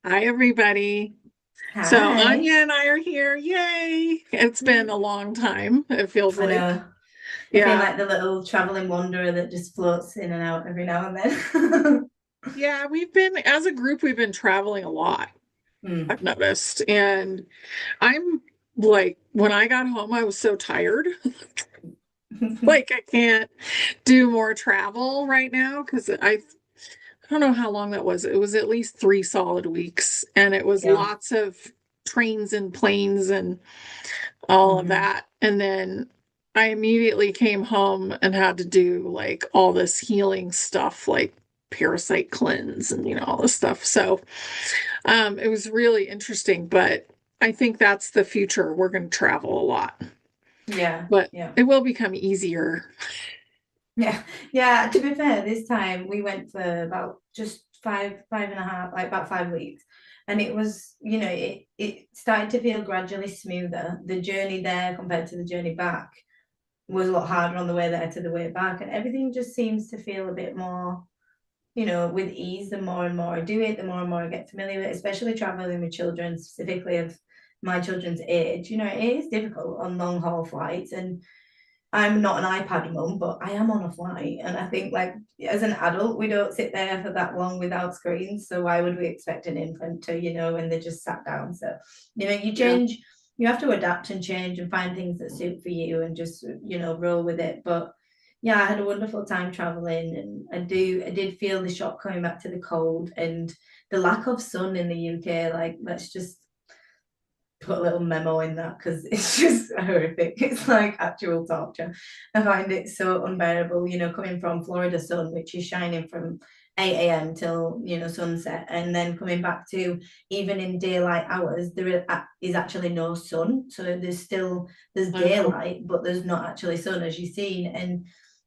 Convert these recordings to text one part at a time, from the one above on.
Hi, everybody. So Hi. Anya and I are here. Yay. It's been a long time, it feels I like. know. I feel Yeah. like the little traveling wanderer that just floats in and out every now and then. Yeah, as a group, we've been traveling a lot, Hmm. I've noticed. And I'm like, when I got home, I was so tired. Like, I can't do more travel right now because I don't know how long that was. It was at least 3 solid weeks, and it was Yeah. lots of trains and planes and all of Hmm. that. And then I immediately came home and had to do like all this healing stuff, like parasite cleanse and all this stuff. So it was really interesting, but I think that's the future. We're going to travel a lot, Yeah. but Yeah. it will become easier. Yeah. Yeah. To be fair, this time we went for about just five and a half, like about 5 weeks. And it was, it started to feel gradually smoother. The journey there compared to the journey back was a lot harder on the way there to the way back. And everything just seems to feel a bit more with ease. The more and more I do it, the more and more I get familiar with it, especially traveling with children, specifically of my children's age. It is difficult on long haul flights. And I'm not an iPad mum, but I am on a flight. And I think, like, as an adult, we don't sit there for that long without screens. So why would we expect an infant to, when they just sat down? So, you Yeah. change, you have to adapt and change and find things that suit for you and just, roll with it. But yeah, I had a wonderful time traveling, and I did feel the shock coming back to the cold and the lack of sun in the UK. Like, let's just put a little memo in that because it's just horrific. It's like actual torture. I find it so unbearable, coming from Florida sun, which is shining from 8 a.m. till, sunset, and then coming back to even in daylight hours, there is actually no sun. So there's I know. daylight, but there's not actually sun, as you've seen. And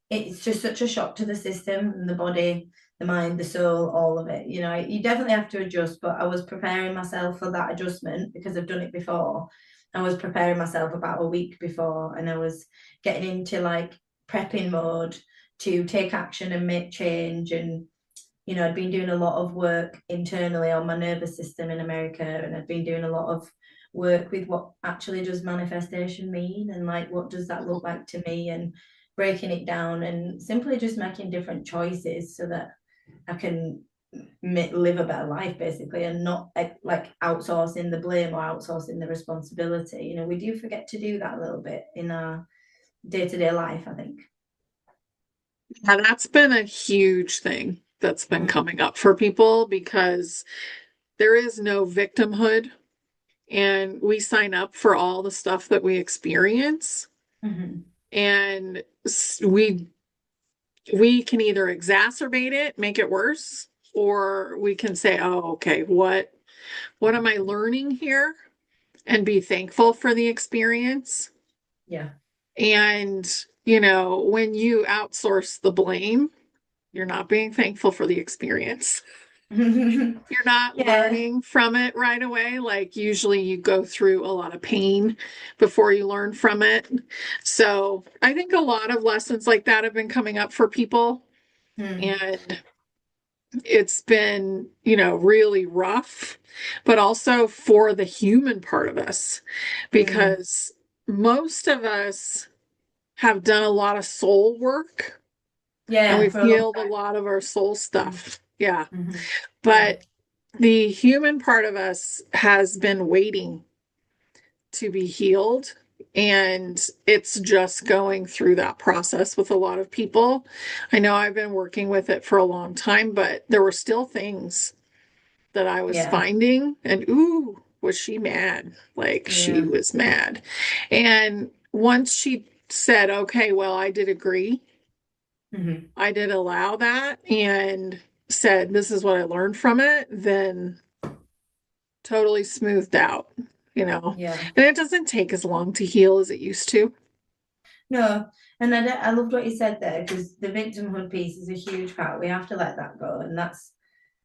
it's just such a shock to the system and the body, the mind, the soul, all of it. You definitely have to adjust, but I was preparing myself for that adjustment because I've done it before. I was preparing myself about a week before, and I was getting into like prepping mode to take action and make change. And I'd been doing a lot of work internally on my nervous system in America, and I'd been doing a lot of work with what actually does manifestation mean, and like what does that look like to me, and breaking it down and simply just making different choices so that I can live a better life, basically, and not like outsourcing the blame or outsourcing the responsibility. We do forget to do that a little bit in our day-to-day life, I think. Yeah, that's been a huge thing that's been Mm. coming up for people because there is no victimhood, and we sign up for all the stuff that we experience, Mm-hmm. and we can either exacerbate it, make it worse, or we can say, oh, okay, what am I learning here, and be thankful for the experience. Yeah. And when you outsource the blame, you're not being thankful for the experience. You're not Yeah. learning from it right away. Like, usually you go through a lot of pain before you learn from it. So I think a lot of lessons like that have been coming up for people. Mm. And it's been, really rough, but also for the human part of us, Mm. because most of us have done a lot of soul work, and Yeah, we've for a long healed a lot of our soul time. stuff. Yeah. Mm-hmm. Yeah. But the human part of us has been waiting to be healed. And it's just going through that process with a lot of people. I know I've been working with it for a long time, but there were still things that I was Yeah. finding. And ooh, was she mad? Like, she Yeah. was mad. And once she said, okay, well, I did agree, Mm-hmm. I did allow that, and said, this is what I learned from it, then totally smoothed out, you know. Yeah. And it doesn't take as long to heal as it used to. No, and I loved what you said there because the victimhood piece is a huge part. We have to let that go, and that's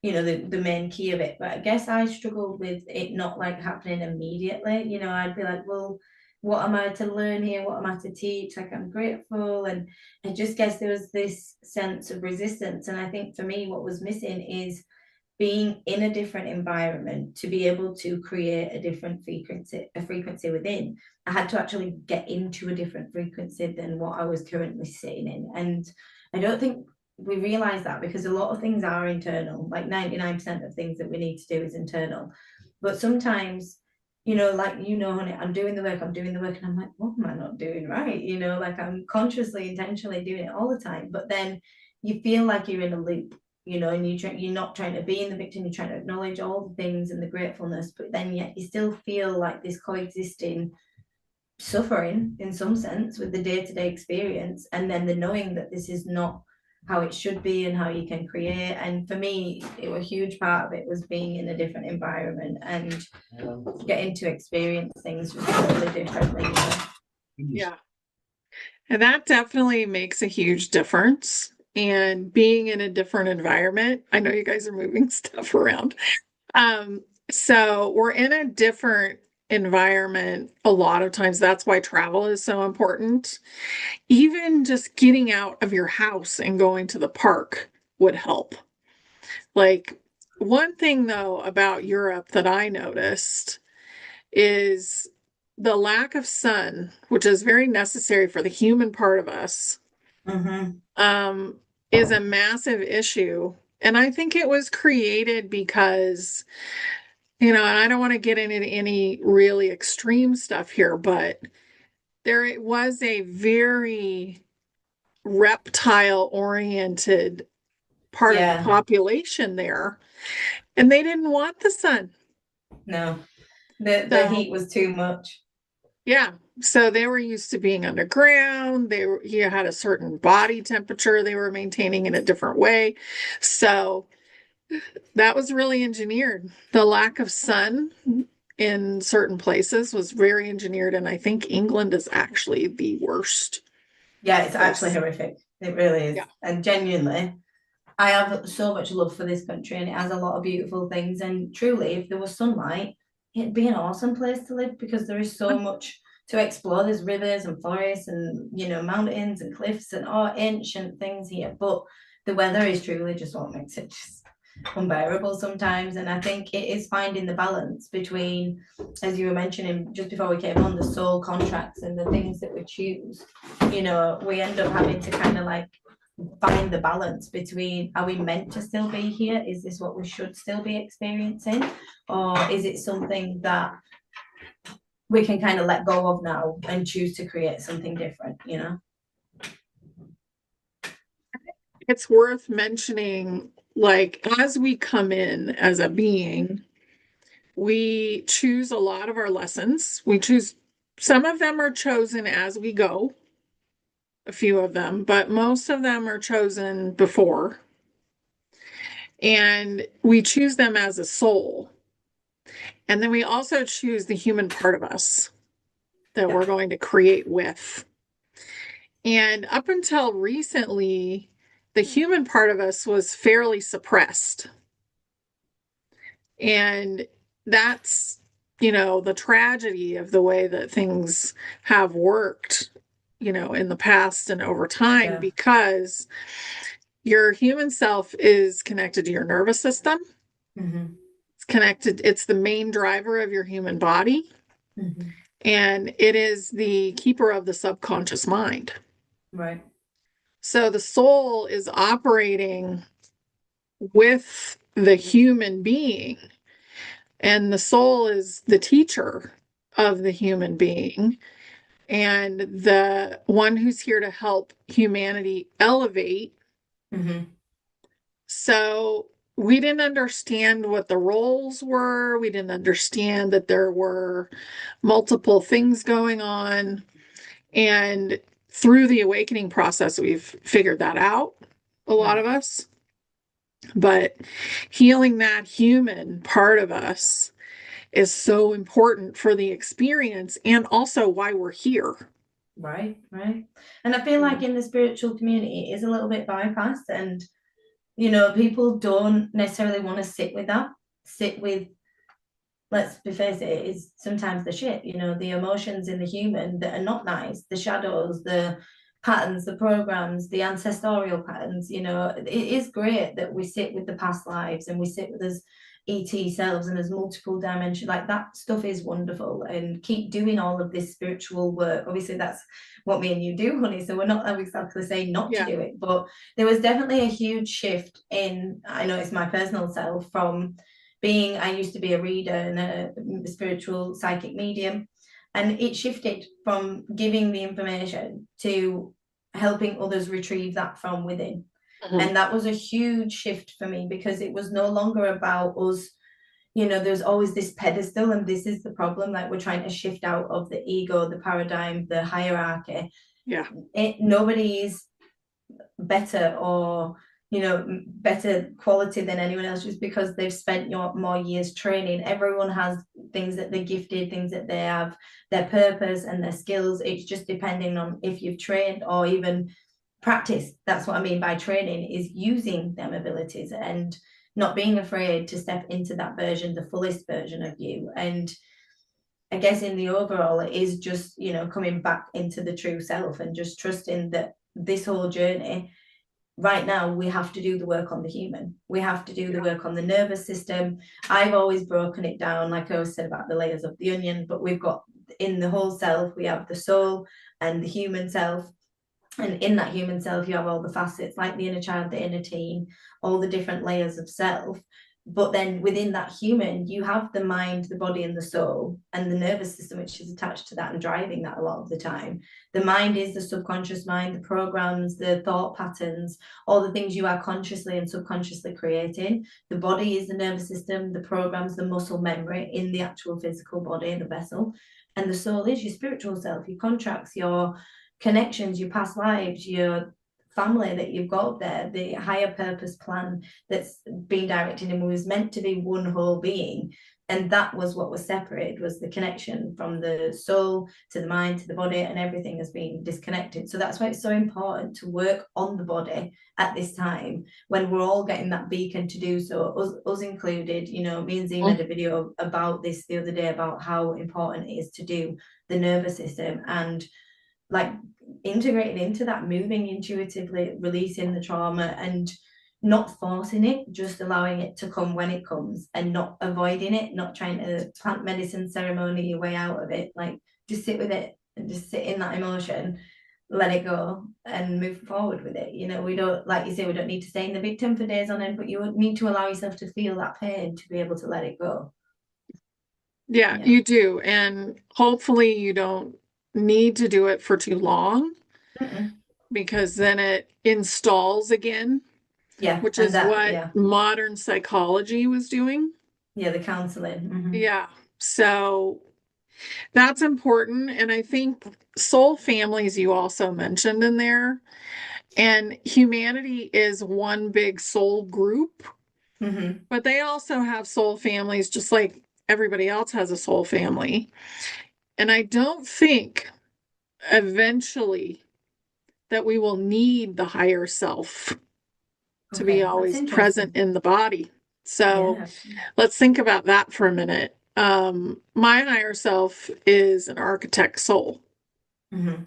the main key of it. But I guess I struggled with it not like happening immediately. I'd be like, well, what am I to learn here? What am I to teach? Like, I'm grateful, and I just guess there was this sense of resistance. And I think for me, what was missing is being in a different environment to be able to create a frequency within, I had to actually get into a different frequency than what I was currently sitting in. And I don't think we realize that, because a lot of things are internal, like 99% of things that we need to do is internal. But sometimes, like, honey, I'm doing the work, and I'm like, what am I not doing right? Like, I'm consciously, intentionally doing it all the time. But then you feel like you're in a loop, and you're not trying to be in the victim, you're trying to acknowledge all the things and the gratefulness, but then yet you still feel like this coexisting suffering in some sense with the day-to-day experience, and then the knowing that this is not how it should be and how you can create. And for me, it was a huge part of it was being in a different environment and getting to experience things just totally differently. Yeah. And that definitely makes a huge difference. And being in a different environment, I know you guys are moving stuff around. So we're in a different environment a lot of times. That's why travel is so important. Even just getting out of your house and going to the park would help. Like, one thing though about Europe that I noticed is the lack of sun, which is very necessary for the human part of us, Mm-hmm. um, is a massive issue. And I think it was created because, and I don't want to get into any really extreme stuff here, but there was a very reptile oriented part of the Yeah, population there, and they didn't want the sun. no, the So, heat was too much. yeah. So they were used to being underground. You had a certain body temperature they were maintaining in a different way. So that was really engineered. The lack of sun in certain places was very engineered, and I think England is actually the worst Yeah, it's actually place. horrific. It really Yeah. is. And genuinely, I have so much love for this country, and it has a lot of beautiful things. And truly, if there was sunlight, it'd be an awesome place to live, because there is so much to explore. There's rivers and forests and, mountains and cliffs and all ancient things here. But the weather is truly just what makes it just unbearable sometimes. And I think it is finding the balance between, as you were mentioning just before we came on, the soul contracts and the things that we choose. We end up having to kind of like find the balance between, are we meant to still be here? Is this what we should still be experiencing? Or is it something that we can kind of let go of now and choose to create something different? It's worth mentioning, like, as we come in as a being, we choose a lot of our lessons. Some of them are chosen as we go, a few of them, but most of them are chosen before. And we choose them as a soul. And then we also choose the human part of us that Yeah. we're going to create with. And up until recently, the human part of us was fairly suppressed. And that's, the tragedy of the way that things have worked, in the past and over time, Yeah. because your human self is connected to your nervous system. Mm-hmm. It's the main driver of your human body, Mm-hmm. and it is the keeper of the subconscious mind. Right. So the soul is operating with the human being, and the soul is the teacher of the human being and the one who's here to help humanity elevate. Mm-hmm. So we didn't understand what the roles were. We didn't understand that there were multiple things going on. And through the awakening process, we've figured that out, a lot Right. of us. But healing that human part of us is so important for the experience and also why we're here. Right. Right. And I feel like in the spiritual community, it is a little bit bypassed, and people don't necessarily want to sit with, let's be face it, is sometimes the shit, the emotions in the human that are not nice, the shadows, the patterns, the programs, the ancestral patterns. It is great that we sit with the past lives and we sit with us ET selves and as multiple dimension. Like that stuff is wonderful, and keep doing all of this spiritual work. Obviously, that's what me and you do, honey. So we're not exactly saying not to Yeah. do it, but there was definitely a huge shift in, I know it's my personal self, from being, I used to be a reader and a spiritual psychic medium, and it shifted from giving the information to helping others retrieve that from within. Mhm. And that was a huge shift for me, because it was no longer about us. There's always this pedestal, and this is the problem. Like, we're trying to shift out of the ego, the paradigm, the hierarchy. Yeah. Nobody is better, or better quality than anyone else just because they've spent more years training. Everyone has things that they're gifted, things that they have, their purpose and their skills. It's just depending on if you've trained or even practice. That's what I mean by training, is using them abilities and not being afraid to step into that version, the fullest version of you. And I guess in the overall, it is just, coming back into the true self and just trusting that this whole journey, right now, we have to do the work on the human. We have to do the Yeah. work on the nervous system. I've always broken it down, like I always said about the layers of the onion, but we've got, in the whole self, we have the soul and the human self. And in that human self, you have all the facets, like the inner child, the inner teen, all the different layers of self. But then within that human, you have the mind, the body, and the soul, and the nervous system, which is attached to that and driving that a lot of the time. The mind is the subconscious mind, the programs, the thought patterns, all the things you are consciously and subconsciously creating. The body is the nervous system, the programs, the muscle memory in the actual physical body, the vessel. And the soul is your spiritual self, your contracts, your connections, your past lives, your family that you've got there, the higher purpose plan that's been directed and was meant to be one whole being. And that was what was separated, was the connection from the soul to the mind to the body, and everything has been disconnected. So that's why it's so important to work on the body at this time, when we're all getting that beacon to do so, us included. Me and Z made a video about this the other day, about how important it is to do the nervous system, and like integrating into that, moving intuitively, releasing the trauma and not forcing it, just allowing it to come when it comes, and not avoiding it, not trying to plant medicine ceremony your way out of it. Like, just sit with it and just sit in that emotion, let it go, and move forward with it. We don't, like you say, we don't need to stay in the victim for days on end, but you need to allow yourself to feel that pain to be able to let it go. Yeah, Yeah. you do. And hopefully you don't need to do it for too long, Mm-mm. because then it installs again, Yeah, which and is that, what yeah, modern psychology was doing. yeah, the counseling. Mm-hmm. Yeah. So that's important. And I think soul families you also mentioned in there, and humanity is one big soul group, Mm-hmm. but they also have soul families just like everybody else has a soul family. And I don't think eventually that we will need the higher self to be Okay, that's always present interesting. in the body. So Yeah. let's think about that for a minute. My higher self is an architect soul. Mm-hmm.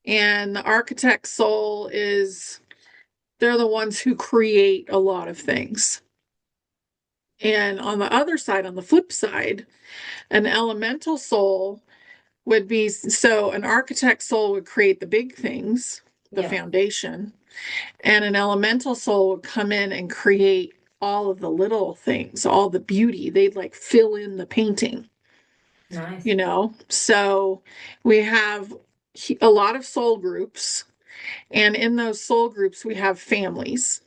And the architect soul is, they're the ones who create a lot of things. And on the other side, on the flip side, an elemental soul would be, so an architect soul would create the big things, the Yeah. foundation, and an elemental soul would come in and create all of the little things, all the beauty. They'd like fill in the painting, Nice. you know? So we have a lot of soul groups, and in those soul groups, we have families.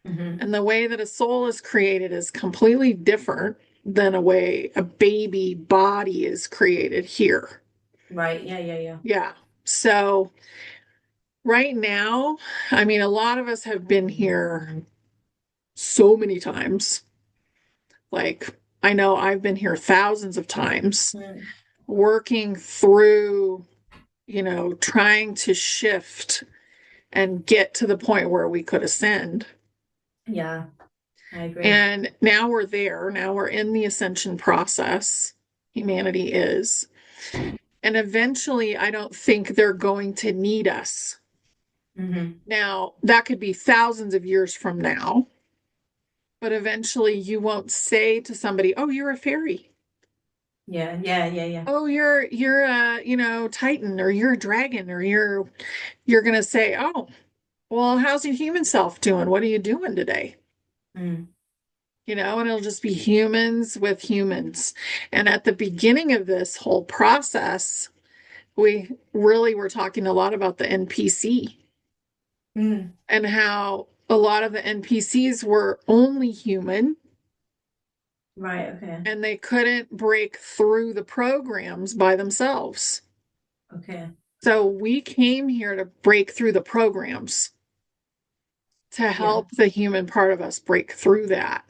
Mm-hmm. And the way that a soul is created is completely different than a way a baby body is created here. Right. Yeah. Yeah. Yeah. Yeah. So right now, I mean, a lot of us have been here so many times. Like, I know I've been here thousands of times Mm. working through, trying to shift and get to the point where we could ascend. Yeah. I agree. And now we're there. Now we're in the ascension process. Humanity is. And eventually, I don't think they're going to need us. Hmm. Now, that could be thousands of years from now, but eventually you won't say to somebody, "Oh, you're a fairy. Yeah, yeah, yeah, yeah. Oh, you're a, Titan, or you're a dragon, or you're gonna say, "Oh, well, how's your human self doing? What are you doing today?" Mm. And it'll just be humans with humans. And at the beginning of this whole process, we really were talking a lot about the NPC Mm. and how a lot of the NPCs were only human Right, okay. and they couldn't break through the programs by themselves. Okay. So we came here to break through the programs, to Yeah. help the human part of us break through that.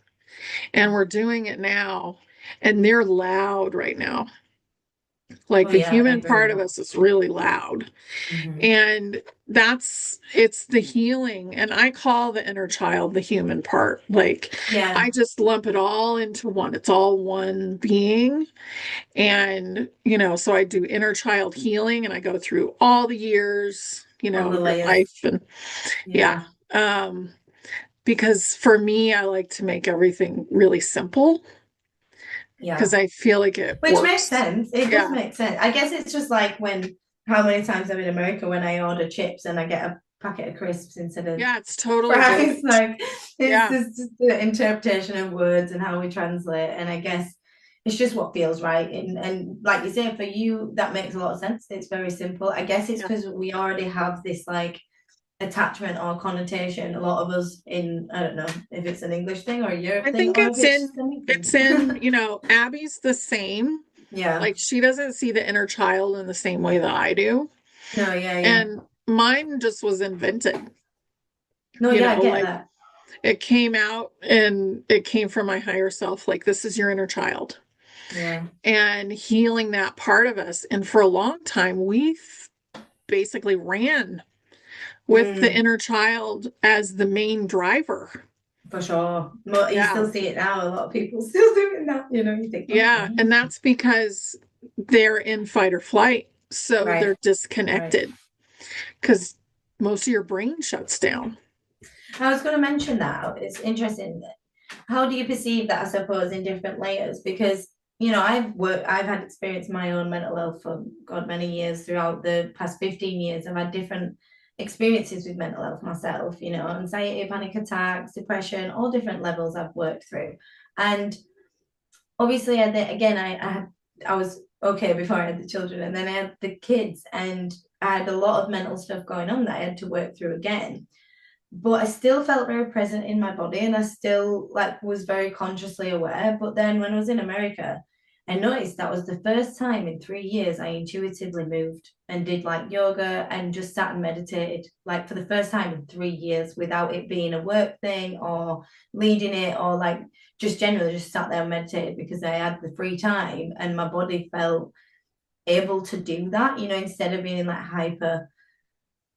And we're doing it now. And they're loud right now. Like Oh the yeah, human very part of loud. us is really loud. Hmm. And it's the healing. And I call the inner child the human part. Like I Yeah. just lump it all into one. It's all one being. And, so I do inner child healing and I go through all the years, All the your layers. life. And yeah. Yeah. Um, because for me, I like to make everything really simple because Yeah. I feel like it Which makes works. sense. It does Yeah. make sense. I guess it's just like when how many times I'm in America when I order chips and I get a packet of crisps instead of Yeah, it's totally fries. different. Like it's Yeah. just the interpretation of words and how we translate. And I guess it's just what feels right. And like you say, for you, that makes a lot of sense. It's very simple. I guess it's Yeah. because we already have this like attachment or connotation. A lot of us in I don't know if it's an English thing or a Europe I thing think or if it's it's in just anything. it's in, Abby's the same. Yeah. Like she doesn't see the inner child in the same way that I do. No, yeah, yeah. And mine just was invented, No, yeah, I get like that. it came out and it came from my higher self. Like this is your inner child Yeah. and healing that part of us. And for a long time, we basically ran with the Mm, inner child as the main driver. for sure. But you Yeah. still see it now. A lot of people still doing that. You think, oh, Yeah. God. And that's because they're in fight or flight. So Right, they're right. disconnected because most of your brain shuts down. I was going to mention that. It's interesting. How do you perceive that, I suppose, in different layers? Because, I've had experienced my own mental health for, God, many years throughout the past 15 years. I've had different experiences with mental health myself, anxiety, panic attacks, depression, all different levels I've worked through. And obviously I was okay before I had the children, and then I had the kids, and I had a lot of mental stuff going on that I had to work through again. But I still felt very present in my body, and I still like was very consciously aware. But then when I was in America, I noticed that was the first time in 3 years I intuitively moved and did like yoga and just sat and meditated, like for the first time in 3 years without it being a work thing or leading it or like just generally just sat there and meditated because I had the free time and my body felt able to do that, instead of being in like hyper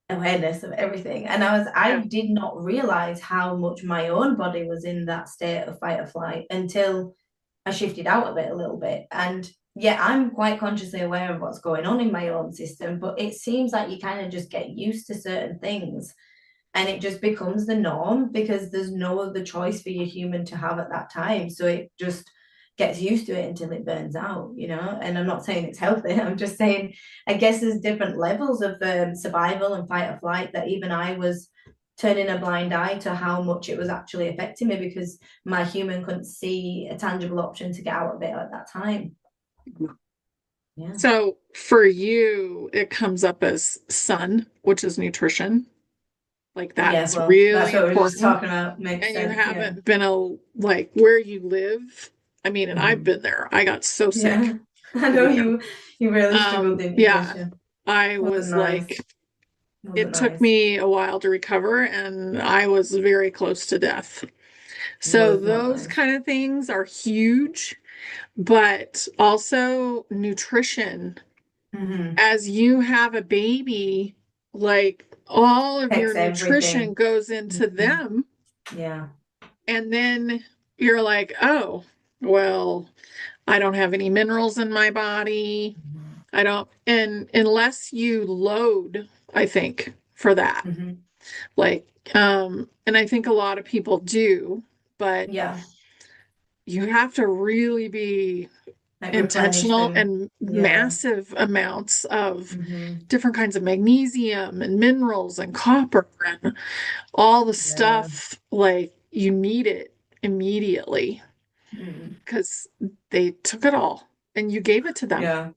awareness of everything. And I Yeah. did not realize how much my own body was in that state of fight or flight until I shifted out of it a little bit. And yeah, I'm quite consciously aware of what's going on in my own system, but it seems like you kind of just get used to certain things and it just becomes the norm because there's no other choice for your human to have at that time. So it just gets used to it until it burns out, And I'm not saying it's healthy. I'm just saying, I guess there's different levels of survival and fight or flight that even I was turning a blind eye to how much it was actually affecting me because my human couldn't see a tangible option to get out of it at that time. Yeah. So for you, it comes up as sun, which is nutrition. Like Yeah, that's well, that's really what we were just important. talking about. Makes And you sense. Yeah. haven't been like where you live. I mean, and I've Mhm. been there. I got so sick Yeah. I know over here. you really struggled, didn't you? Bless Yeah, you. I Wasn't was nice. like, Wasn't it took nice. me a while to recover, and I was very close to death. So Was not those nice. kind of things are huge, but also nutrition. Mm-hmm. As you have a baby, like all of your Affects nutrition everything. goes into Mhm. them, Yeah. and then you're like, oh, well, I don't have any minerals in my body. Mhm. I don't, and unless you load, I think, for that. Hmm. Like, and I think a lot of people do, but Yeah, you have to really be like replenish intentional, them. and Yeah. massive amounts of Hmm. different kinds of magnesium and minerals and copper and all the Yeah. stuff. Like, you need it immediately Mm. because they took it all and you gave it to them, Yeah.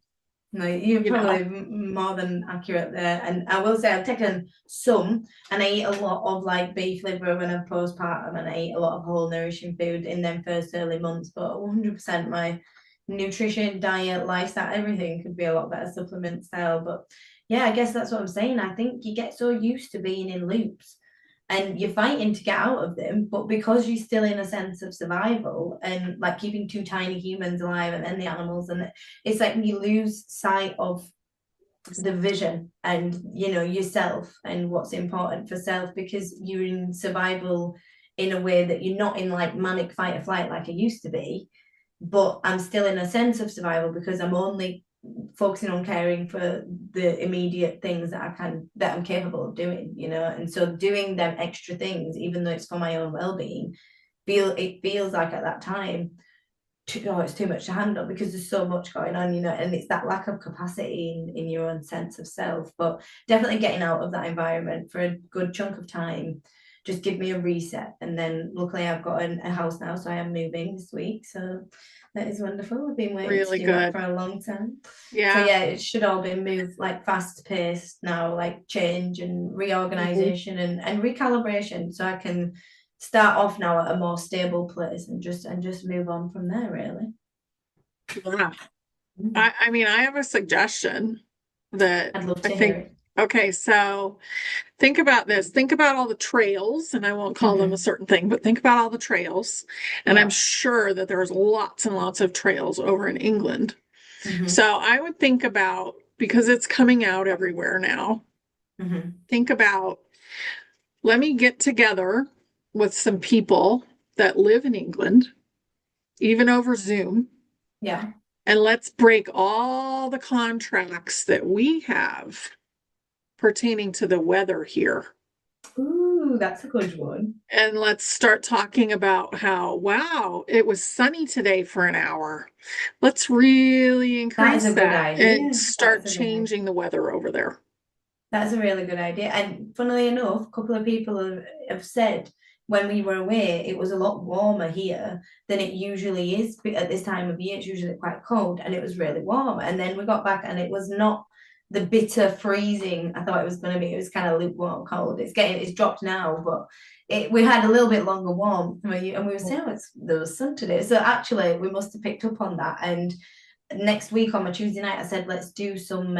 No, you're you know? probably more than accurate there. And I will say I've taken some, and I eat a lot of like beef liver when I'm postpartum, and I eat a lot of whole nourishing food in them first early months. But 100% my nutrition, diet, lifestyle, everything could be a lot better supplement style. But yeah, I guess that's what I'm saying. I think you get so used to being in loops and you're fighting to get out of them, but because you're still in a sense of survival and like keeping two tiny humans alive and then the animals, and it's like you lose sight of the vision and yourself and what's important for self because you're in survival in a way that you're not in like manic fight or flight like I used to be, but I'm still in a sense of survival because I'm only focusing on caring for the immediate things that I'm capable of doing, and so doing them extra things, even though it's for my own well-being, it feels like at that time it's too much to handle because there's so much going on, and it's that lack of capacity in your own sense of self. But definitely getting out of that environment for a good chunk of time just give me a reset. And then luckily I've got a house now, so I am moving this week. So that is wonderful. I've been waiting to Really do that good. for a long time. So Yeah. yeah, it should all be moved like fast paced now, like change and Mhm. reorganization and recalibration, so I can start off now at a more stable place and just move on from there, really. Yeah. Mm. I mean, I have a suggestion that I'd love I to hear think, it. okay, so think about this. Think about all the trails, and I won't call them a Hmm. certain thing, but think about all the trails. And I'm Yeah. sure that there's lots and lots of trails over in England. Hmm. So I would think about, because it's coming out everywhere now, Hmm. think about, let me get together with some people that live in England, even over Zoom, Yeah. and let's break all the contracts that we have pertaining to the weather here. Ooh, that's a good one. And let's start talking about how, wow, it was sunny today for an hour. Let's really That is increase a good that and idea. That start is a good idea. changing the weather over there. That's a really good idea. And funnily enough, a couple of people have said when we were away, it was a lot warmer here than it usually is at this time of year. It's usually quite cold, and it was really warm. And then we got back, and it was not the bitter freezing I thought it was going to be. It was kind of lukewarm cold. It's dropped now, but we had a little bit longer warm, and we were saying, oh, there was sun today. So actually, we must have picked up on that. And next week on my Tuesday night, I said, let's do some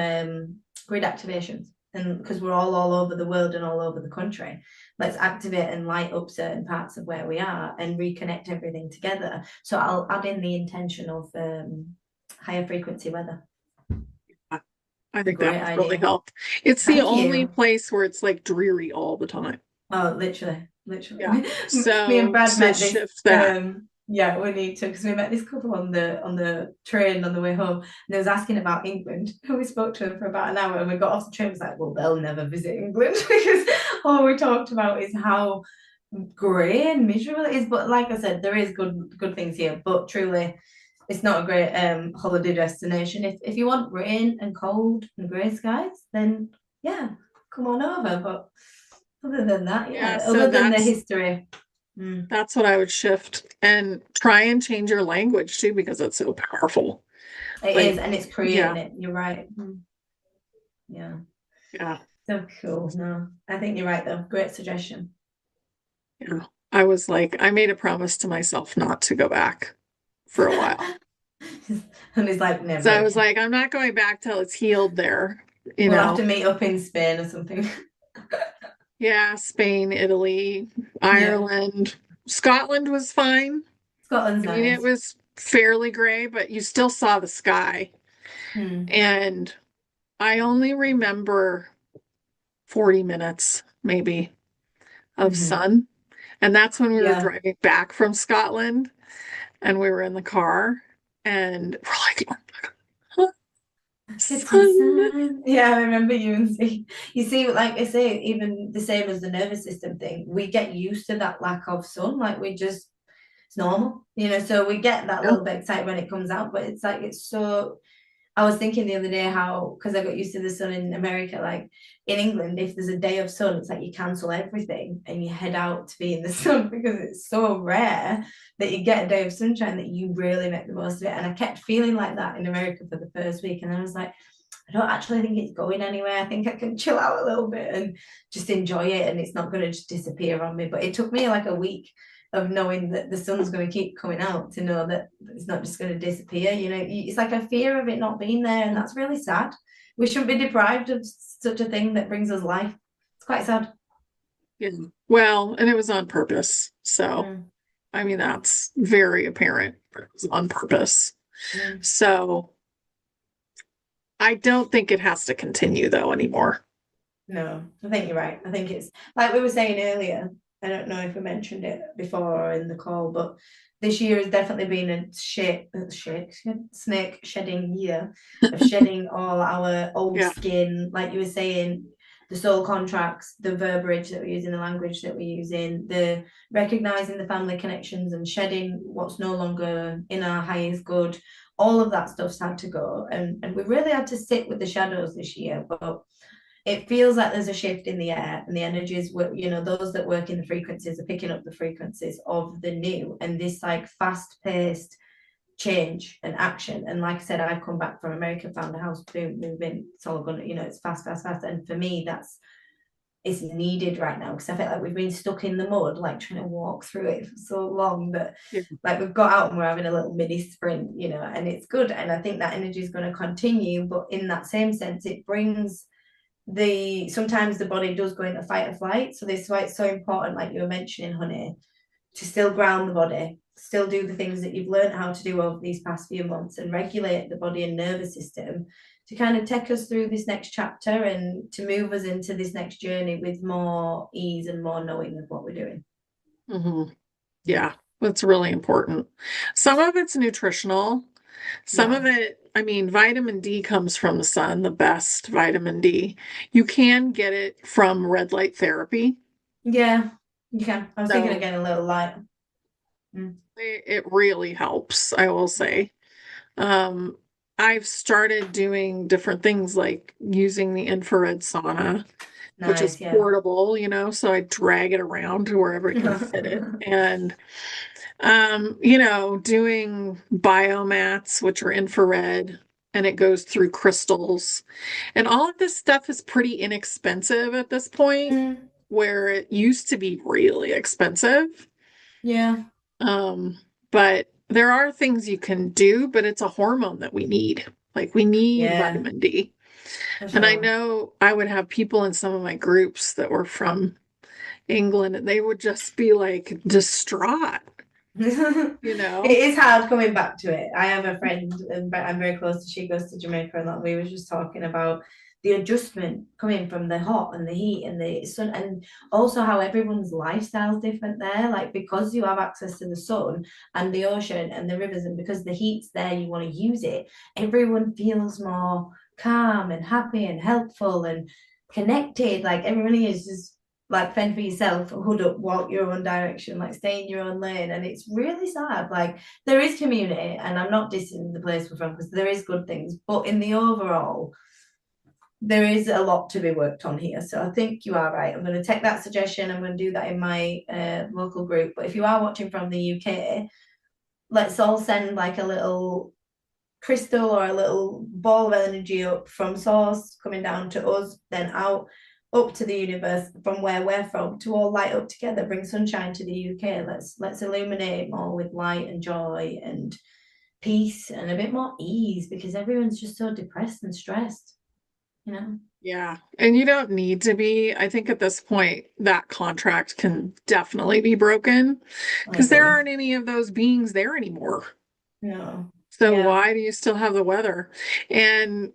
grid activations. And because we're all over the world and all over the country, let's activate and light up certain parts of where we are and reconnect everything together. So I'll add in the intention of higher frequency weather. I It's a think that great would really idea. help. It's the Thank only you. place where it's like dreary all the time. Oh, literally, literally. Yeah. Me and So Brad to met this. shift that, Yeah, we need to because we met this couple on the train on the way home, and they was asking about England. And we spoke to them for about an hour, and we got off the train. It was like, well, they'll never visit England because all we talked about is how grey and miserable it is. But like I said, there is good things here. But truly, it's not a great holiday destination. If you want rain and cold and grey skies, then yeah, come on over. But other than that, yeah, yeah, so other than the that's history, mm, that's what I would shift, and try and change your language too because it's so powerful. it Like, is, and it's creating yeah, it. You're right. Yeah, yeah, so cool. No, I think you're right though. Great suggestion. yeah. I was like, I made a promise to myself not to go back for a while. And it's like So never I was again. like, I'm not going back till it's healed there, you We'll have know. to meet up in Spain or something. Yeah, Spain, Italy, Yeah, Ireland, Scotland was fine. Scotland's I mean, it nice. was fairly gray, but you still saw the sky. Hmm. And I only remember 40 minutes, maybe, of Hmm. sun. And that's when we were Yeah. driving back from Scotland and we were in the car and we're like, "Huh?" Get the Sun. sun. Yeah, I remember you and see. You see, like I say, even the same as the nervous system thing, we get used to that lack of sun. Like we just, it's normal, you know. So we get that Yeah. little bit excited when it comes out, but it's like it's so. I was thinking the other day how, because I got used to the sun in America, like in England, if there's a day of sun, it's like you cancel everything and you head out to be in the sun because it's so rare that you get a day of sunshine that you really make the most of it. And I kept feeling like that in America for the first week. And then I was like, I don't actually think it's going anywhere. I think I can chill out a little bit and just enjoy it. And it's not going to just disappear on me. But it took me like a week of knowing that the sun's going to keep coming out to know that it's not just going to disappear. You know, it's like a fear of it not being there. And that's really sad. We shouldn't be deprived of such a thing that brings us life. It's quite sad. Yeah. Well, and it was on purpose. So, Mm, I mean, that's very apparent. It was on purpose. mm. So, I don't think it has to continue though anymore. No, I think you're right. I think it's like we were saying earlier. I don't know if we mentioned it before or in the call, but this year has definitely been a snake shedding year of shedding all our old Yeah. skin. Like you were saying, the soul contracts, the verbiage that we're using, the language that we're using, the recognizing the family connections and shedding what's no longer in our highest good. All of that stuff's had to go, and we really had to sit with the shadows this year, but it feels like there's a shift in the air and the energies were, you know, those that work in the frequencies are picking up the frequencies of the new and this like fast paced change and action. And like I said, I've come back from America, found a house, boom, move in, it's all gonna, you know, it's fast, fast, fast. And for me, that's it's needed right now because I feel like we've been stuck in the mud, like trying to walk through it for so long that Yeah. like we've got out and we're having a little mini sprint, you know, and it's good. And I think that energy is going to continue, but in that same sense, it brings the sometimes the body does go into fight or flight. So this is why it's so important, like you were mentioning, honey, to still ground the body, still do the things that you've learned how to do over these past few months and regulate the body and nervous system to kind of take us through this next chapter and to move us into this next journey with more ease and more knowing of what we're doing. Hmm. Yeah. That's really important. Some of it's nutritional. Some Yeah. of it, I mean, vitamin D comes from the sun, the best vitamin D. You can get it from red light therapy. Yeah, you can. I was thinking of So getting a little light. Mm, it really helps, I will say. Um, I've started doing different things like using the infrared sauna, which is nice, yeah. portable, so I drag it around to wherever I can fit it. And doing biomats, which are infrared, and it goes through crystals. And all of this stuff is pretty inexpensive at this point, Mm, where it used to be really expensive. yeah, Um, but there are things you can do, but it's a hormone that we need. Like we need yeah, vitamin D. for And I sure. know I would have people in some of my groups that were from England and they would just be like distraught, It you know? is hard coming back to it. I have a friend, and I'm very close to. She goes to Jamaica a lot. We were just talking about the adjustment coming from the hot and the heat and the sun, and also how everyone's lifestyle is different there. Like because you have access to the sun and the ocean and the rivers, and because the heat's there, you want to use it. Everyone feels more calm and happy and helpful and connected. Like everybody is just like fend for yourself, hood up, walk your own direction, like stay in your own lane. And it's really sad. Like there is community, and I'm not dissing the place we're from because there is good things, but in the overall, there is a lot to be worked on here. So I think you are right. I'm going to take that suggestion. I'm going to do that in my local group. But if you are watching from the UK, let's all send like a little crystal or a little ball of energy up from source coming down to us, then out up to the universe from where we're from to all light up together, bring sunshine to the UK. Let's illuminate more with light and joy and peace and a bit more ease because everyone's just so depressed and stressed, you know. Yeah. And you don't need to be. I think at this point, that contract can definitely be broken I because there agree. aren't any of those beings there anymore. No. So Yeah. why do you still have the weather? And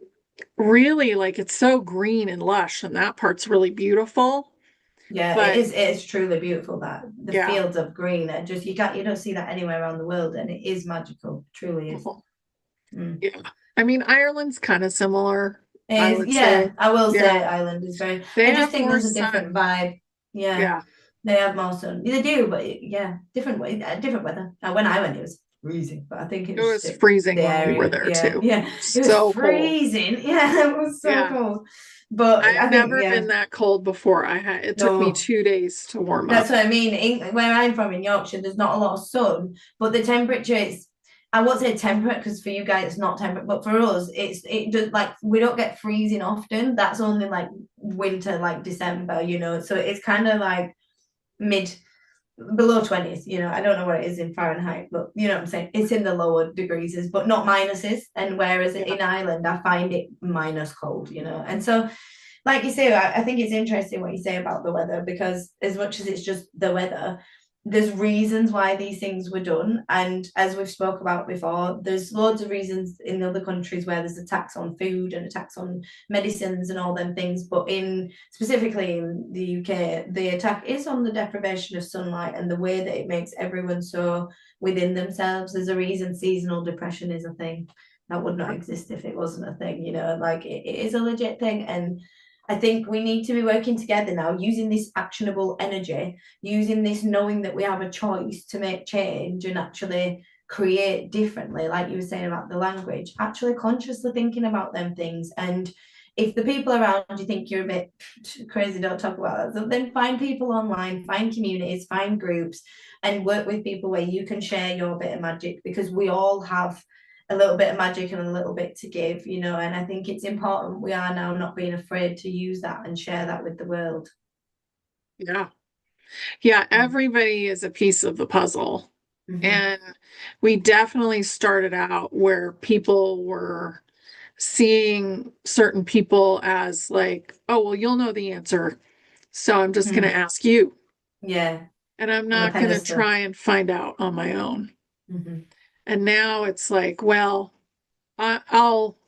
really, like, it's so green and lush, and that part's really beautiful. Yeah, it But is. It is truly beautiful that the yeah, fields of green. And just you don't see that anywhere around the world, and it is magical. It truly is. Mm. Yeah. I mean, Ireland's kind of similar, I Is would say. yeah, I will say Yeah. Ireland is very. They I just have think more there's a different sun. vibe. Yeah, Yeah. they have more sun. They do, but yeah, different way, different weather. When I went, it was freezing, but I think it It was just was freezing the when we were area. there Yeah, too. yeah, it was So cold. freezing. Yeah, it was so Yeah. cold. But I've I think never been yeah, that cold before. It took me no. 2 days to warm That's up. what I mean. Where I'm from in Yorkshire, there's not a lot of sun, but the temperature is. I won't say temperate because for you guys it's not temperate, but for us it does like we don't get freezing often. That's only like winter, like December, So it's kind of like mid below 20s. I don't know what it is in Fahrenheit, but you know what I'm saying. It's in the lower degrees, but not minuses. And whereas Yeah. in Ireland, I find it minus cold, And so like you say, I think it's interesting what you say about the weather because as much as it's just the weather, there's reasons why these things were done. And as we've spoke about before, there's loads of reasons in other countries where there's a tax on food and a tax on medicines and all them things. But in specifically in the UK, the attack is on the deprivation of sunlight and the way that it makes everyone so within themselves. There's a reason seasonal depression is a thing that would not exist if it wasn't a thing, like it is a legit thing. And I think we need to be working together now, using this actionable energy, using this knowing that we have a choice to make change and actually create differently, like you were saying about the language, actually consciously thinking about them things. And if the people around you think you're a bit crazy, don't talk about that. So then find people online, find communities, find groups, and work with people where you can share your bit of magic because we all have a little bit of magic and a little bit to give, and I think it's important we are now not being afraid to use that and share that with the world. Yeah. Yeah. Mm. Everybody is a piece of the puzzle. Mm-hmm. And we definitely started out where people were seeing certain people as like, oh, well, you'll know the answer. So I'm just going to Mm. ask you. Yeah, And I'm on a not going to pedestal. try and find out on my own. Mm-hmm. And now it's like, well, I'll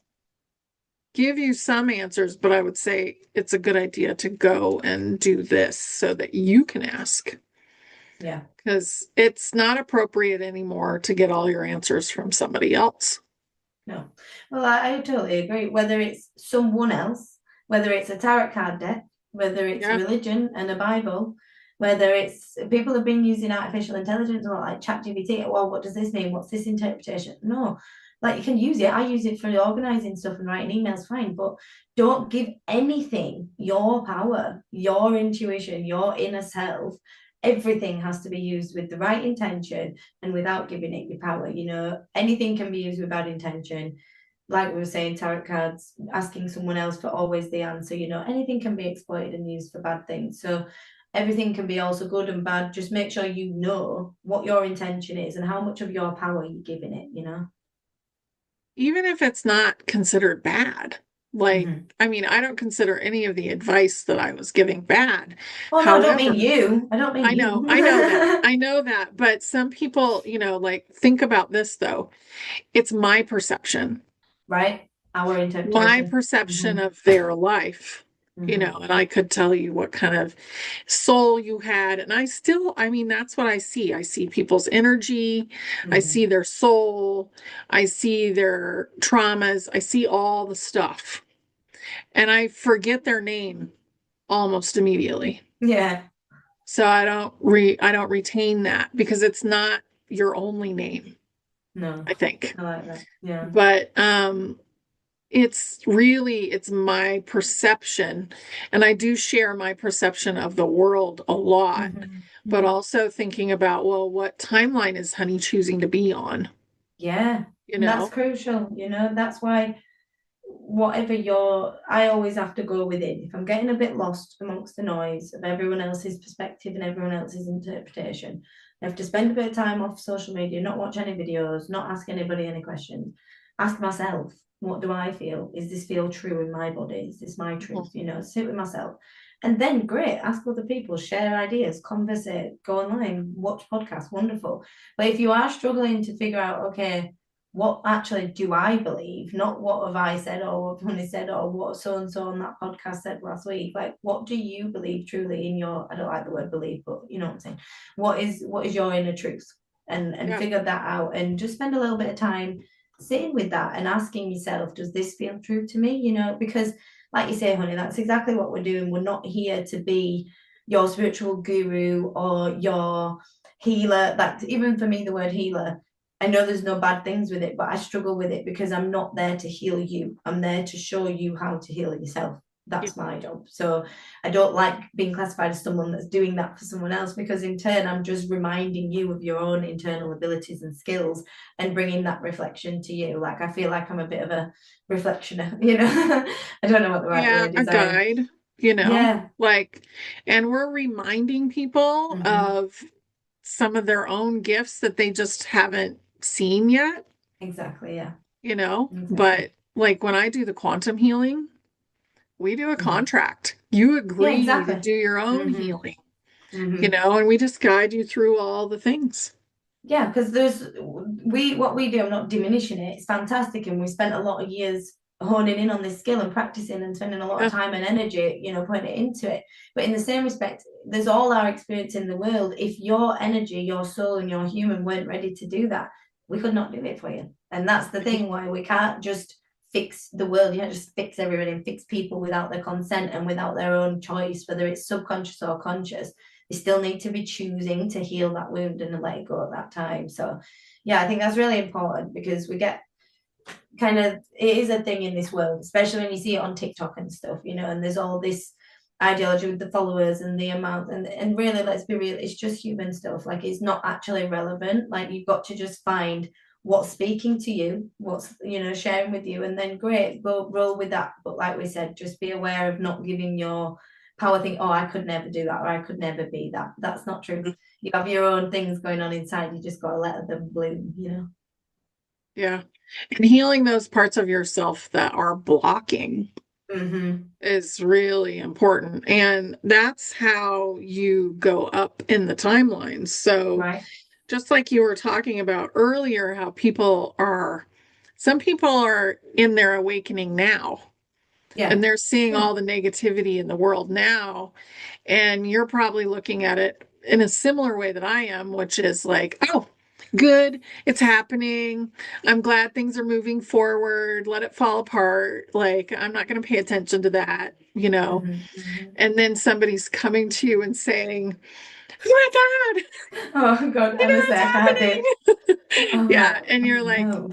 give you some answers, but I would say it's a good idea to go and do this so that you can ask. Yeah. Because it's not appropriate anymore to get all your answers from somebody else. No. Well, I totally agree. Whether it's someone else, whether it's a tarot card deck, whether it's Yeah. religion and a Bible, whether it's people have been using artificial intelligence or like ChatGPT. Well, what does this mean? What's this interpretation? No, like you can use it. I use it for organizing stuff and writing emails, fine. But don't give anything your power, your intuition, your inner self. Everything has to be used with the right intention and without giving it your power. Anything can be used with bad intention. Like we were saying, tarot cards, asking someone else for always the answer, anything can be exploited and used for bad things. So everything can be also good and bad. Just make sure you know what your intention is and how much of your power you're giving it. Even if it's not considered bad. Like, Mm-hmm. I mean, I don't consider any of the advice that I was giving bad. Oh no, I don't mean However, you. I don't mean you. I know that. I know that. But some people, like, think about this though. It's my perception, Right? Our my interpretation. perception Mm-hmm. of their life, Mm-hmm. and I could tell you what kind of soul you had. And I mean, that's what I see. I see people's energy, I Mm-hmm. see their soul, I see their traumas, I see all the stuff. And I forget their name almost immediately. Yeah. So I don't retain that because it's not your only name, No, I think. I like that. Yeah. But it's my perception, and I do share my perception of the world a lot, Mm-hmm. but Mm-hmm. also thinking about, well, what timeline is Honey choosing to be on? Yeah, You and that's know? crucial. That's why whatever I always have to go within. If I'm getting a bit lost amongst the noise of everyone else's perspective and everyone else's interpretation, I have to spend a bit of time off social media, not watch any videos, not ask anybody any questions. Ask myself, what do I feel? Is this feel true in my body? Is this my truth? Sit with myself. And then great, ask other people, share ideas, conversate, go online, watch podcasts, wonderful. But if you are struggling to figure out, okay, what actually do I believe? Not what have I said or what Tony said or what so and so on that podcast said last week. Like, what do you believe truly in your? I don't like the word believe, but you know what I'm saying. What is your inner truth? And Yeah. figure that out and just spend a little bit of time sitting with that and asking yourself, does this feel true to me? You know, because like you say, honey, that's exactly what we're doing. We're not here to be your spiritual guru or your healer. Like, even for me, the word healer, I know there's no bad things with it, but I struggle with it because I'm not there to heal you. I'm there to show you how to heal yourself. Yeah. That's my job. So I don't like being classified as someone that's doing that for someone else, because in turn, I'm just reminding you of your own internal abilities and skills and bringing that reflection to you. Like, I feel like I'm a bit of a reflectioner, you know. I don't know what the right Yeah, word a is. guide, you know, Yeah. like, and we're reminding people Mm-hmm. of some of their own gifts that they just haven't seen yet, Exactly. Yeah. you know. Exactly. But like when I do the quantum healing, we do a Mm-hmm. contract. You Yeah. agree to Exactly. do your own Mm-hmm. healing, you Mm-hmm. know, and we just guide you through all the things. Yeah, because there's we what we do, I'm not diminishing it, it's fantastic, and we spent a lot of years honing in on this skill and practicing and spending a lot of Yeah. time and energy, you know, putting it into it. But in the same respect, there's all our experience in the world. If your energy, your soul, and your human weren't ready to do that, we could not do it for you. And that's the thing, why we can't just fix the world. You can't just fix everybody and fix people without their consent and without their own choice, whether it's subconscious or conscious. They still need to be choosing to heal that wound and let it go at that time. So yeah, I think that's really important, because we get kind of, it is a thing in this world, especially when you see it on TikTok and stuff, you know, and there's all this ideology with the followers and the amount, and really, let's be real, it's just human stuff. Like, it's not actually relevant. Like, you've got to just find what's speaking to you, what's, you know, sharing with you, and then great, go roll with that. But like we said, just be aware of not giving your power think, oh, I could never do that, or I could never be that. That's not true. You have your own things going on inside, you just got to let them bloom, you know. Yeah. And healing those parts of yourself that are blocking Mm-hmm. is really important. And that's how you go up in the timeline. So, Right. just like you were talking about earlier, how some people are in their awakening now and Yeah. they're seeing Yeah. all the negativity in the world now. And you're probably looking at it in a similar way that I am, which is like, oh, good, it's happening. I'm glad things are moving forward. Let it fall apart. Like, I'm not going to pay attention to that, you know. Mm-hmm. Mm-hmm. And then somebody's coming to you and saying, oh my God, Oh God, you know honestly, I can't do. what's happening? I'm Yeah. like, And oh you're like, no.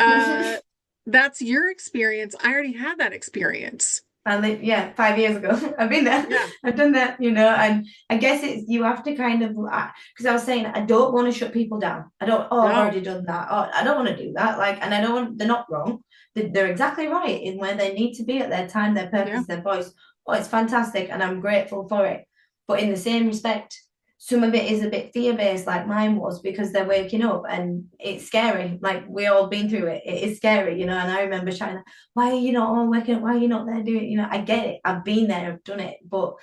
that's your experience. I already had that experience. I live, yeah, 5 years ago. I've been there. Yeah. I've done that, you know, and I guess it's, you have to kind of, because I was saying, I don't want to shut people down. I don't, oh, I've No. already done that. Oh, I don't want to do that. Like, and I don't want, they're not wrong. They're exactly right in where they need to be at their time, their Yeah. purpose, their voice. Oh, it's fantastic. And I'm grateful for it. But in the same respect, some of it is a bit fear-based, like mine was, because they're waking up and it's scary. Like, we all been through it. It is scary, you know. And I remember shouting, why are you not all working? Why are you not there doing it? You know, I get it. I've been there, I've done it, but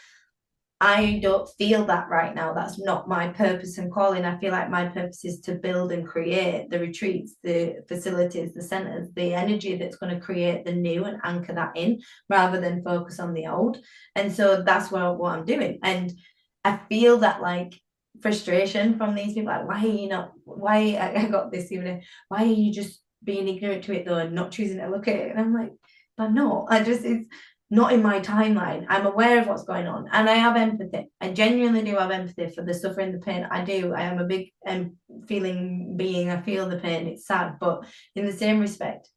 I don't feel that right now. That's not my purpose and calling. I feel like my purpose is to build and create the retreats, the facilities, the centers, the energy that's going to create the new and anchor that in, rather than focus on the old. And so that's what I'm doing. And I feel that, like, frustration from these people, like, why are you not, why, I got this even, why are you just being ignorant to it though and not choosing to look at it? And I'm like, but no, it's not in my timeline. I'm aware of what's going on, and I have empathy. I genuinely do have empathy for the suffering, the pain. I do. I am a big feeling being. I feel the pain. It's sad, but in the same respect,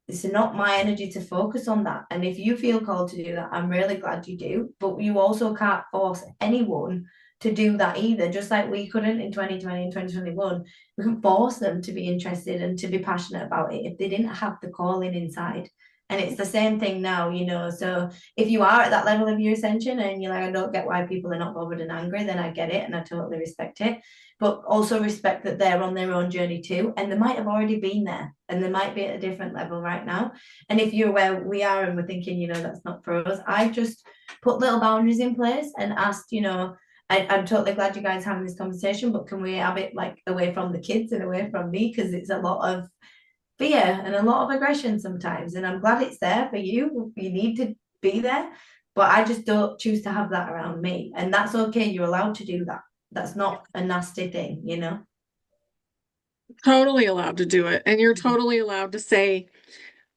it's not my energy to focus on that. And if you feel called to do that, I'm really glad you do. But you also can't force anyone to do that either. Just like we couldn't in 2020 and 2021, we can force them to be interested and to be passionate about it if they didn't have the calling inside. And it's the same thing now, you know. So if you are at that level of your ascension and you're like, I don't get why people are not bothered and angry, then I get it and I totally respect it. But also respect that they're on their own journey too. And they might have already been there and they might be at a different level right now. And if you're where we are and we're thinking, you know, that's not for us, I just put little boundaries in place and asked, you know, I'm totally glad you guys having this conversation, but can we have it like away from the kids and away from me? Because it's a lot of fear and a lot of aggression sometimes. And I'm glad it's there for you. You need to be there. But I just don't choose to have that around me. And that's okay. You're allowed to do that. That's not a nasty thing, you know? totally allowed to do it. And you're Mhm. totally allowed to say,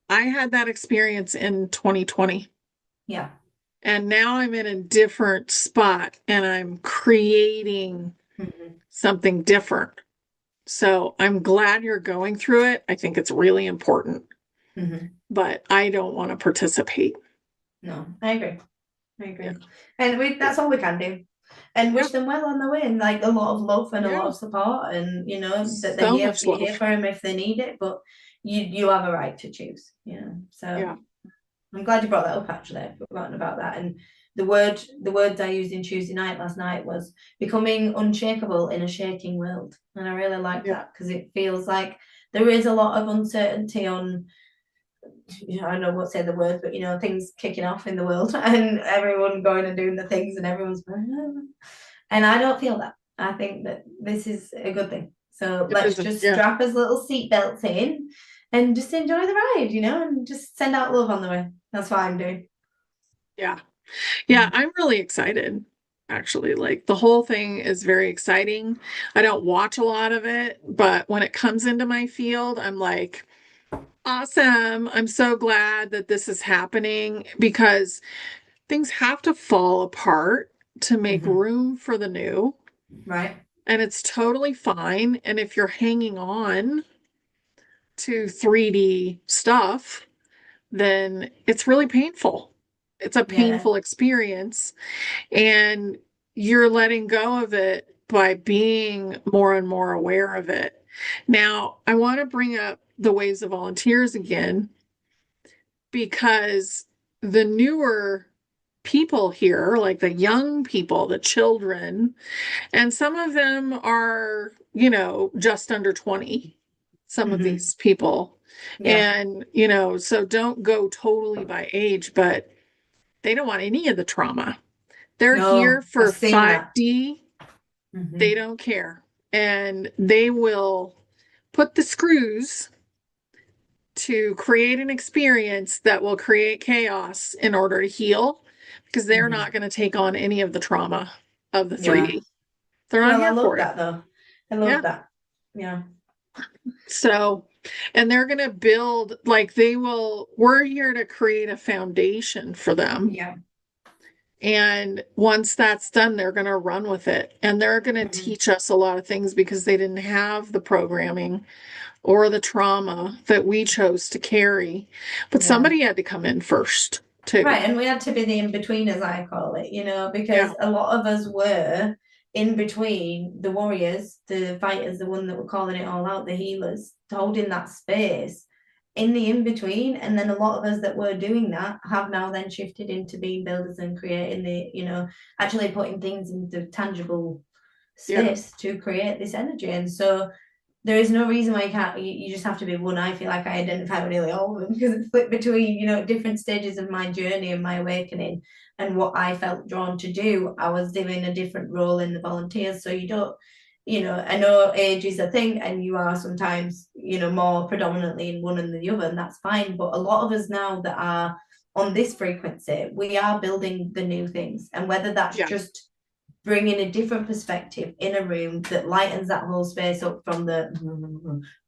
I had that experience in 2020. Yeah. And now I'm in a different spot and I'm creating Mhm. something different. So I'm glad you're going through it. I think it's really important, Mhm. but I don't want to participate. No, I agree. I Yeah. agree. And that's all we can do. And Yeah. wish them well on the way, and like a lot of love and a lot Yeah. of support, and that they're So here. much You're here love. for them if they need it, but you have a right to choose. So Yeah. I'm glad you brought that up. Actually, I've forgotten about that. And the words I used in Tuesday night last night was becoming unshakable in a shaking world, and I really like Yeah. that because it feels like there is a lot of uncertainty on, I don't know what say the word, but things kicking off in the world and everyone going and doing the things and everyone's and I don't feel that. I think that this is a good thing. So It let's isn't. just Yeah. strap us little seatbelts in and just enjoy the ride, and just send out love on the way. That's what I'm doing. Yeah. Yeah. I'm really excited. Actually, like the whole thing is very exciting. I don't watch a lot of it, but when it comes into my field, I'm like, awesome. I'm so glad that this is happening because things have to fall apart to make Mm-hmm. room for the new. Right? And it's totally fine. And if you're hanging on to 3D stuff, then it's really painful. It's a Yeah. painful experience. And you're letting go of it by being more and more aware of it. Now, I want to bring up the waves of volunteers again because the newer people here, like the young people, the children, and some of them are, just under 20, some of Mm-hmm. these people. Yeah. And, so don't go totally by age, but they don't want any of the trauma. They're here No, I've for seen that. 5D. They Mm-hmm. don't care. And they will put the screws to create an experience that will create chaos in order to heal because they're Mm-hmm. not going to take on any of the trauma of the Yeah. 3D. They're not Well, I here love for it. that though. I Yeah. love that. Yeah. So, and they're going to build, like, we're here to create a foundation for them. Yeah. And once that's done, they're going to run with it. And they're going to Mm-hmm. teach us a lot of things because they didn't have the programming or the trauma that we chose to carry. But Yeah. somebody had to come in first, too. Right, and we had to be the in between, as I call it, Yeah. because a lot of us were in between the warriors, the fighters, the one that were calling it all out, the healers, holding that space in the in between. And then a lot of us that were doing that have now then shifted into being builders and creating actually putting things into tangible Yeah. space to create this energy. And so there is no reason why you can't. You just have to be one. I feel like I identify with nearly all of them because it flipped between different stages of my journey and my awakening and what I felt drawn to do. I was doing a different role in the volunteers, so you don't. I know age is a thing, and you are sometimes more predominantly in one than the other, and that's fine. But a lot of us now that are on this frequency, we are building the new things, and whether that's Yeah. just bringing a different perspective in a room that lightens that whole space up from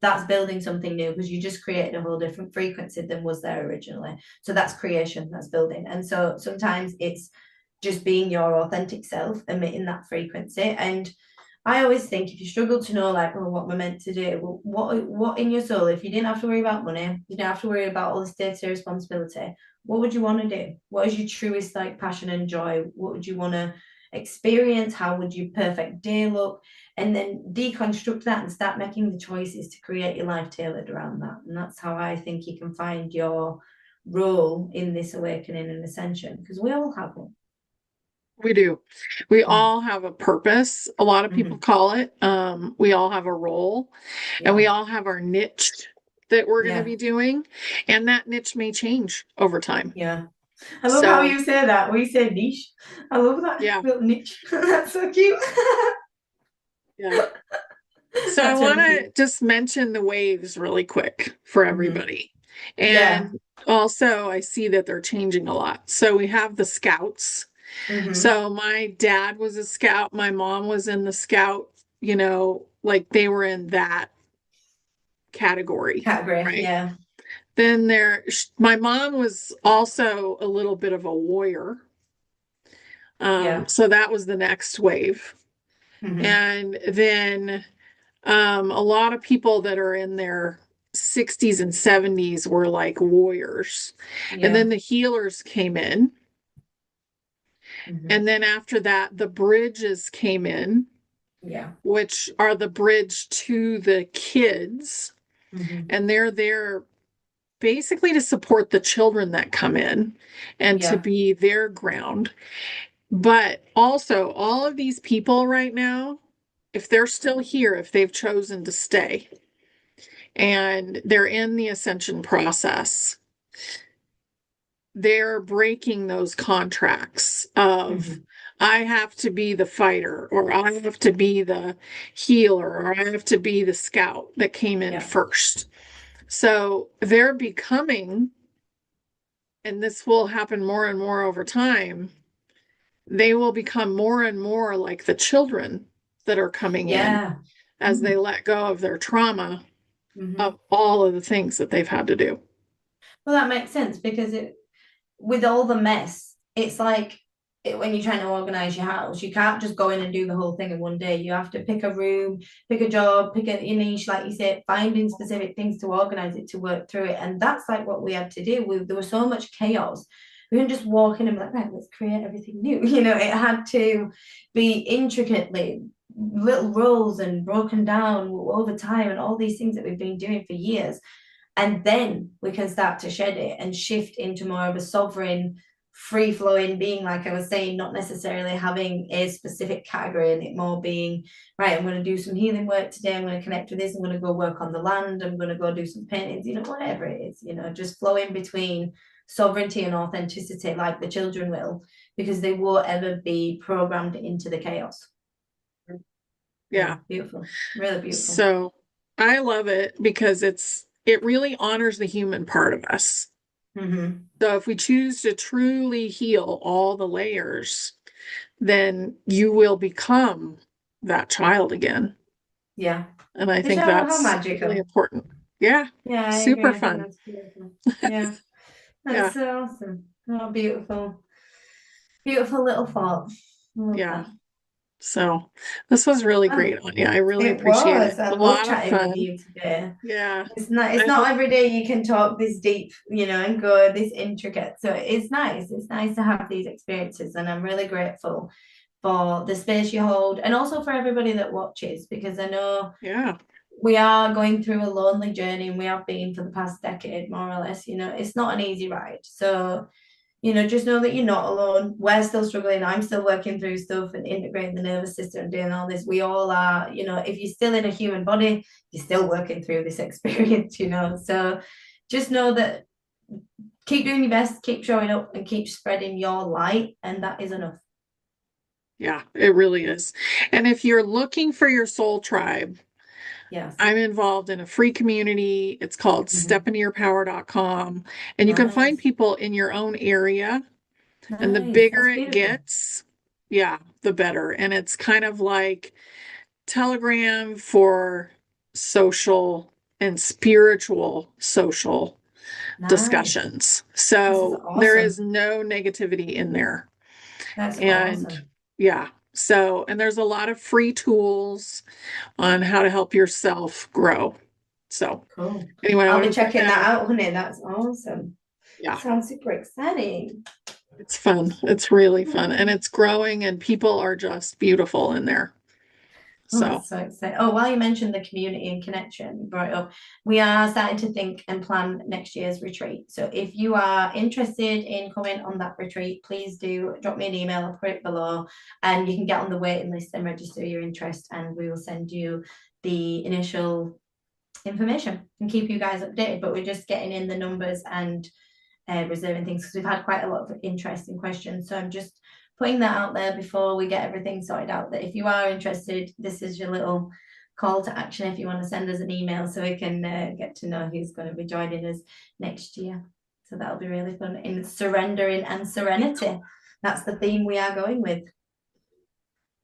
that's building something new because you just created a whole different frequency than was there originally. So that's creation, that's building. And so sometimes it's just being your authentic self, emitting that frequency. And I always think if you struggle to know like, oh, what we're meant to do, well, what in your soul, if you didn't have to worry about money, you didn't have to worry about all this day-to-day responsibility, what would you want to do? What is your truest like passion and joy? What would you want to experience? How would your perfect day look? And then deconstruct that and start making the choices to create your life tailored around that. And that's how I think you can find your role in this awakening and ascension, because we all have one. We do. We Mm. all have a purpose. A lot of people Mm-hmm. call it. We all have a role and we Yeah. all have our niche that we're going to Yeah. be doing. And that niche may change over time. Yeah. I love how So, you say that. We say niche. I love that yeah, little niche. That's so cute. yeah. So I That's want really to cute. just mention the waves really quick for Mm-hmm. everybody. Yeah. And also, I see that they're changing a lot. So we have the scouts. Mm-hmm. So my dad was a scout, my mom was in the scout, like they were in that category, Category. right? Yeah. Then my mom was also a little bit of a warrior. Yeah. So that was the next wave. Hmm. And then a lot of people that are in their 60s and 70s were like warriors. And Yeah. then the healers came in. Hmm. And then after that, the bridges came in, Yeah. which are the bridge to the kids. Hmm. And they're there basically to support the children that come in and to Yeah. be their ground. But also, all of these people right now, if they're still here, if they've chosen to stay and they're in the ascension process, they're breaking those contracts of, Hmm. I have to be the fighter, or I have to be the healer, or I have to be the scout that came in Yeah. first. So they're becoming, and this will happen more and more over time, they will become more and more like the children that are coming in Yeah. as they let go of their trauma Hmm. of all of the things that they've had to do. Well, that makes sense because with all the mess, it's like when you're trying to organize your house, you can't just go in and do the whole thing in one day. You have to pick a room, pick a job, pick a niche, like you said, finding specific things to organize it, to work through it. And that's like what we had to do. There was so much chaos. We couldn't just walk in and be like, right, let's create everything new. It had to be intricately little roles and broken down over time and all these things that we've been doing for years. And then we can start to shed it and shift into more of a sovereign, free flowing being, like I was saying, not necessarily having a specific category, and it more being, right, I'm going to do some healing work today, I'm going to connect with this, I'm going to go work on the land, I'm going to go do some paintings, whatever it is, just flowing between sovereignty and authenticity, like the children will, because they won't ever be programmed into the chaos. Yeah, Yeah. beautiful, really beautiful. So I love it because it really honors the human part of us. Mm-hmm. So if we choose to truly heal all the layers, then you will become that child again. Yeah. And I It's think how that's really magical. important. Yeah, Yeah, I agree. super I think fun. that's beautiful. Yeah, that's Yeah, so awesome. Oh, beautiful. Beautiful little thought. I love yeah. that. So this was really great, Oh, Anya. I really it appreciate it. was. I A love lot of chatting with fun. you today. Yeah. It's I not hope, every day you can talk this deep, and go this intricate. So it's nice. It's nice to have these experiences, and I'm really grateful for the space you hold, and also for everybody that watches, because I know yeah, we are going through a lonely journey, and we have been for the past decade, more or less. It's not an easy ride. So, just know that you're not alone. We're still struggling. I'm still working through stuff and integrating the nervous system and doing all this. We all are, if you're still in a human body, you're still working through this experience. So just know that keep doing your best, keep showing up, and keep spreading your light. And that is enough. yeah, it really is. And if you're looking for your soul tribe, Yes. I'm involved in a free community. It's called Mhm. stepinyourpower.com. And you can find Nice. people in your own area. And the Nice. bigger That's it beautiful. gets, yeah, the better. And it's kind of like Telegram for social and spiritual social Nice. discussions. This is So there is awesome. no negativity in there. That's And awesome. yeah, and there's a lot of free tools on how to help yourself grow. So Cool. anyway, I I'll be was checking that gonna, out, honey. That's awesome. yeah, Sounds super exciting. it's fun. It's really fun. And Oh, it's growing and people are just beautiful in there. So that's so exciting. Oh, while you mentioned the community and connection, you brought it up. We are starting to think and plan next year's retreat. So if you are interested in coming on that retreat, please do drop me an email. I'll put it below, and you can get on the waiting list and register your interest, and we will send you the initial information and keep you guys updated. But we're just getting in the numbers and reserving things because we've had quite a lot of interesting questions. So I'm just putting that out there before we get everything sorted out, that if you are interested, this is your little call to action if you want to send us an email so we can get to know who's going to be joining us next year. So that'll be really fun. In surrendering and serenity, that's the theme we are going with.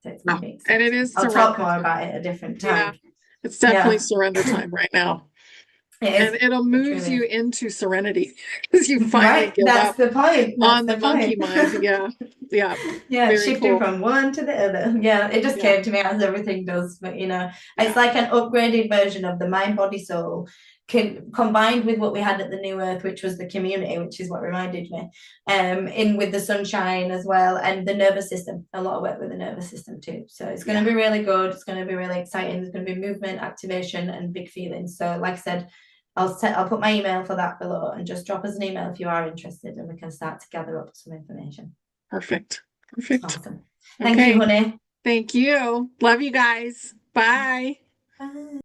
So it's going yeah. to be And it exciting. is I'll talk surrender more time. about it at a different Yeah. time. It's definitely Yeah. surrender time right now. It And is. it'll It move truly you is. into serenity because you finally Right. give That's up the point. That's on the the monkey point. mind. Yeah. Yeah. Yeah, Very shifting cool. from one to the other. Yeah, it just Yeah. came to me as everything does. But it's Yeah. like an upgraded version of the mind, body, soul, combined with what we had at the New Earth, which was the community, which is what reminded me. In with the sunshine as well, and the nervous system. A lot of work with the nervous system too. So it's going Yeah. to be really good. It's going to be really exciting. There's going to be movement, activation, and big feelings. So, like I said, I'll put my email for that below, and just drop us an email if you are interested, and we can start to gather up some information. Perfect. Perfect. Awesome. Thank you, Okay. honey. Thank you. Love you guys. Bye. Bye.